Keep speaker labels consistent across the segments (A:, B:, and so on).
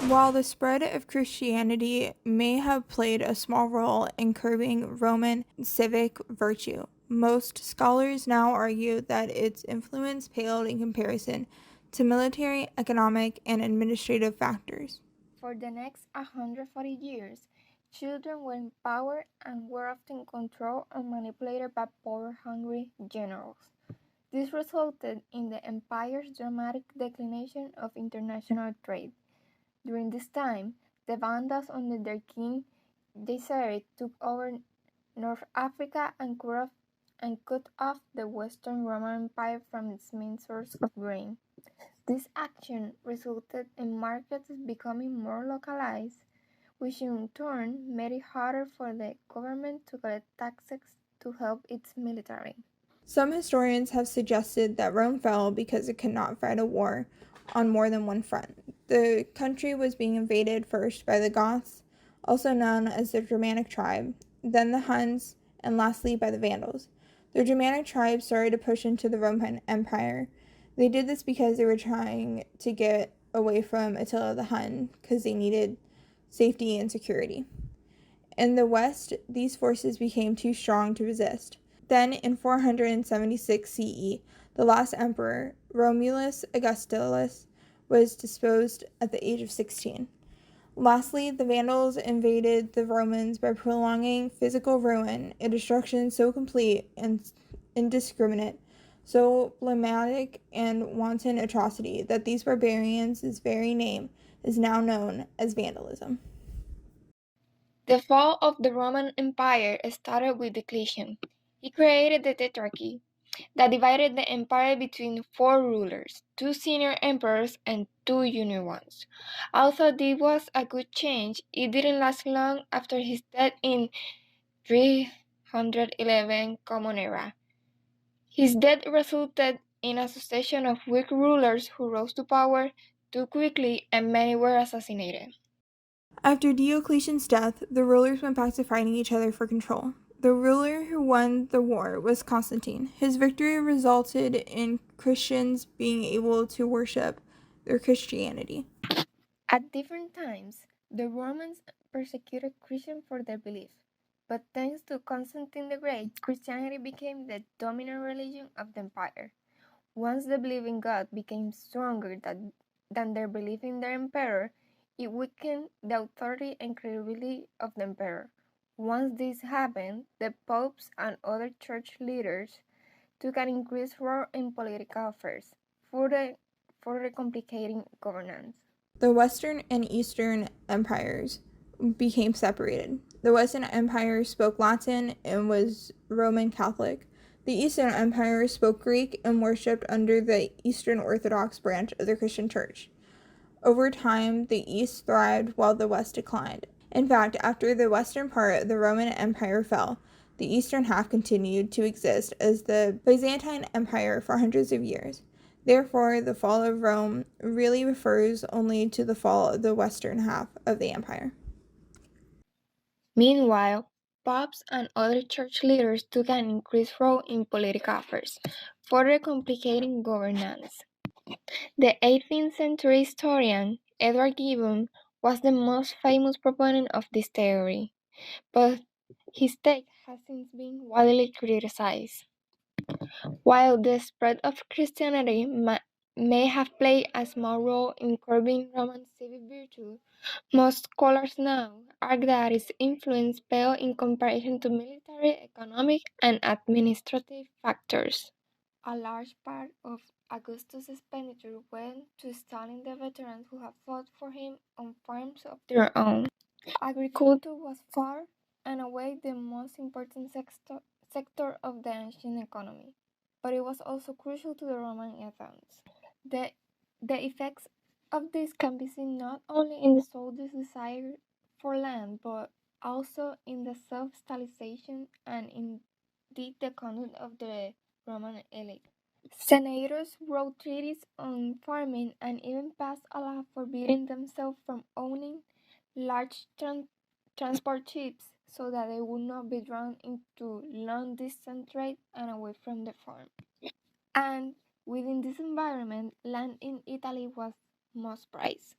A: While the spread of Christianity may have played a small role in curbing Roman civic virtue, most scholars now argue that its influence paled in comparison to military, economic, and administrative factors.
B: For the next 140 years, children were in power and were often controlled and manipulated by power-hungry generals. This resulted in the empire's dramatic declination of international trade. During this time, the Vandals under their king Geyserik took over North Africa and cut off the Western Roman Empire from its main source of grain. This action resulted in markets becoming more localized, which in turn made it harder for the government to collect taxes to help its military.
A: Some historians have suggested that Rome fell because it could not fight a war on more than one front. The country was being invaded first by the Goths, also known as the Germanic tribe, then the Huns, and lastly by the Vandals. The Germanic tribe started to push into the Roman Empire. They did this because they were trying to get away from Attila the Hun because they needed safety and security. In the west, these forces became too strong to resist. Then, in 476 CE, the last emperor, Romulus Augustulus, was deposed at the age of 16. Lastly, the Vandals invaded the Romans by prolonging physical ruin and destruction so complete and indiscriminate, so blematic and wanton atrocity that these barbarians' very name is now known as vandalism.
B: The fall of the Roman Empire started with Diocletian. He created the Tetrarchy that divided the empire between four rulers, two senior emperors and two junior ones. Although this was a good change, it didn't last long after his death in 311 Common Era. His death resulted in a succession of weak rulers who rose to power too quickly and many were assassinated.
A: After Diocletian's death, the rulers went back to fighting each other for control. The ruler who won the war was Constantine. His victory resulted in Christians being able to worship their Christianity.
B: At different times, the Romans persecuted Christians for their belief, but thanks to Constantine the Great, Christianity became the dominant religion of the empire. Once the belief in God became stronger than their belief in their emperor, it weakened the authority and credibility of the emperor. Once this happened, the popes and other church leaders took an increased role in political affairs, further complicating governance.
A: The Western and Eastern empires became separated. The Western Empire spoke Latin and was Roman Catholic. The Eastern Empire spoke Greek and worshipped under the Eastern Orthodox branch of the Christian Church. Over time, the East thrived while the West declined. In fact, after the western part of the Roman Empire fell, the eastern half continued to exist as the Byzantine Empire for hundreds of years. Therefore, the fall of Rome really refers only to the fall of the western half of the empire.
B: Meanwhile, popes and other church leaders took an increased role in political affairs, further complicating governance. The 18th century historian Edward Gibbon was the most famous proponent of this theory, but his take has since been widely criticized. While the spread of Christianity may have played a small role in curbing Roman civic virtue, most scholars now argue that its influence paled in comparison to military, economic, and administrative factors. A large part of Augustus' expenditure went to installing the veterans who had fought for him on farms of their own. Agriculture was far and away the most important sector of the ancient economy, but it was also crucial to the Roman advance. The, the effects of this can be seen not only in the soldiers' desire for land, but also in the self-stylization and indeed the conduct of the Roman elite. Senators wrote treaties on farming and even passed a law forbidding themselves from owning large transport ships so that they would not be drawn into long distance trade and away from the farm. And within this environment, land in Italy was most prized.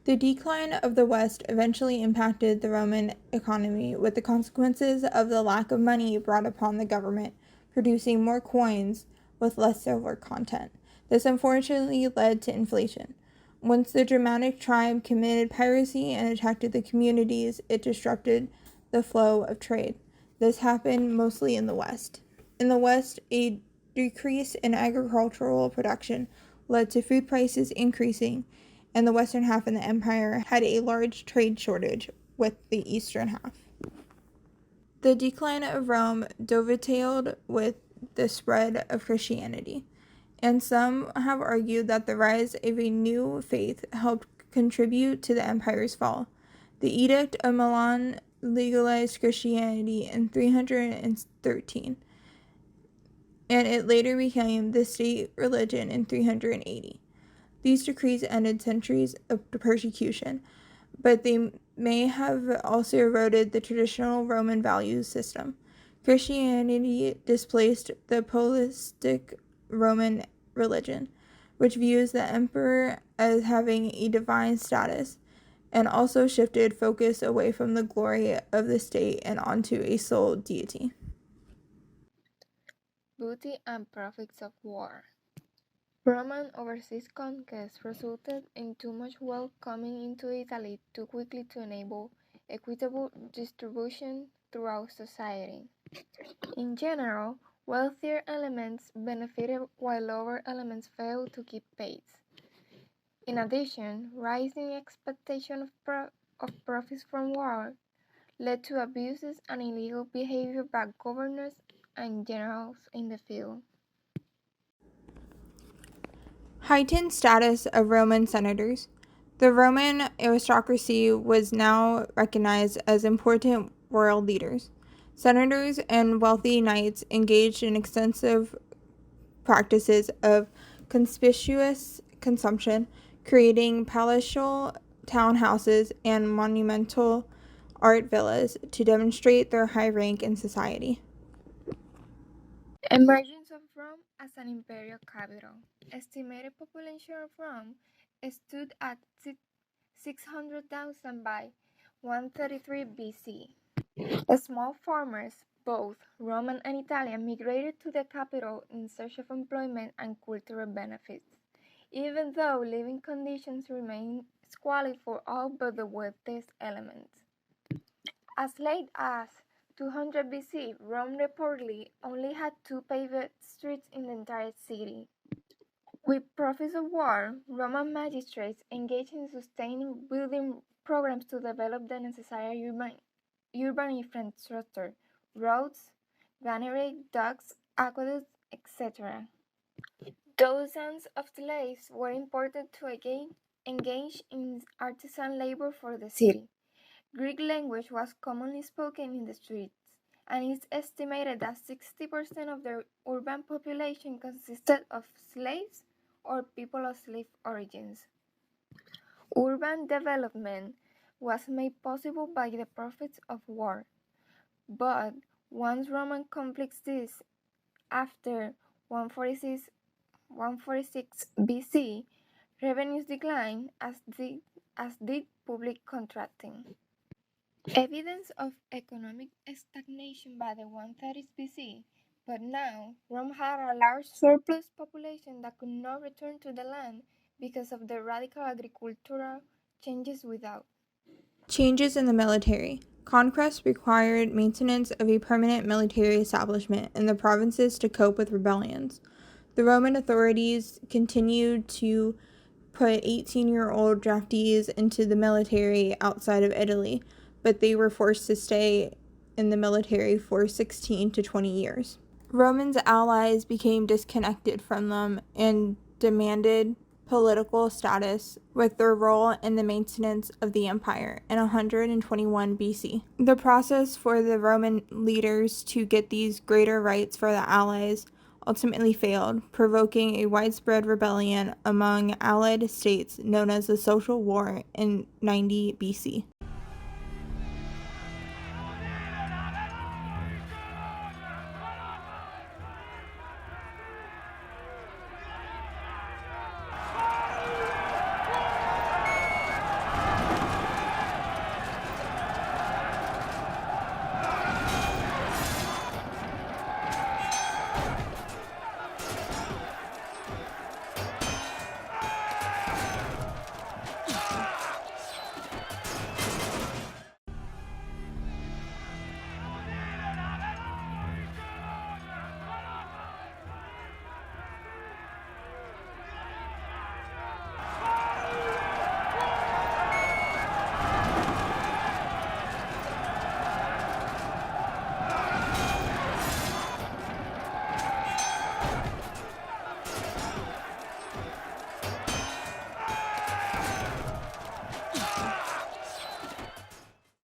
A: The decline of the West eventually impacted the Roman economy, with the consequences of the lack of money brought upon the government, producing more coins with less silver content. This unfortunately led to inflation. Once the Germanic tribe committed piracy and attacked the communities, it disrupted the flow of trade. This happened mostly in the West. In the West, a decrease in agricultural production led to food prices increasing, and the western half of the empire had a large trade shortage with the eastern half. The decline of Rome dovetailed with the spread of Christianity, and some have argued that the rise of a new faith helped contribute to the empire's fall. The Edict of Milan legalized Christianity in 313, and it later became the state religion in 380. These decrees ended centuries of persecution, but they may have also eroded the traditional Roman values system. Christianity displaced the polytheistic Roman religion, which views the emperor as having a divine status, and also shifted focus away from the glory of the state and onto a sole deity.
B: Booty and profits of war. Roman overseas conquest resulted in too much wealth coming into Italy too quickly to enable equitable distribution throughout society. In general, wealthier elements benefited while lower elements failed to keep pace. In addition, rising expectation of profits from war led to abuses and illegal behavior by governors and generals in the field.
A: Heightened status of Roman senators. The Roman aristocracy was now recognized as important royal leaders. Senators and wealthy knights engaged in extensive practices of conspicuous consumption, creating palatial townhouses and monumental art villas to demonstrate their high rank in society.
B: Emergence of Rome as an imperial capital. Estimated population of Rome stood at 600,000 by 133 BC. Small farmers, both Roman and Italian, migrated to the capital in search of employment and cultural benefits, even though living conditions remained squalid for all but the wealthiest elements. As late as 200 BC, Rome reportedly only had 2 paved streets in the entire city. With profits of war, Roman magistrates engaged in sustaining building programs to develop the necessary urban infrastructure, roads, granary, docks, aqueducts, etc. Dozens of slaves were imported to engage in artisan labor for the city. Greek language was commonly spoken in the streets, and it's estimated that 60% of the urban population consisted of slaves or people of slave origins. Urban development was made possible by the profits of war, but once Roman conflicts ceased after 146 BC, revenues declined as did public contracting. Evidence of economic stagnation by the 130s BC, but now Rome had a large surplus population that could not return to the land because of the radical agricultural changes without.
A: Changes in the military. Conquest required maintenance of a permanent military establishment in the provinces to cope with rebellions. The Roman authorities continued to put 18-year-old draftees into the military outside of Italy, but they were forced to stay in the military for 16 to 20 years. Romans' allies became disconnected from them and demanded political status with their role in the maintenance of the empire in 121 BC. The process for the Roman leaders to get these greater rights for the allies ultimately failed, provoking a widespread rebellion among allied states known as the Social War in 90 BC.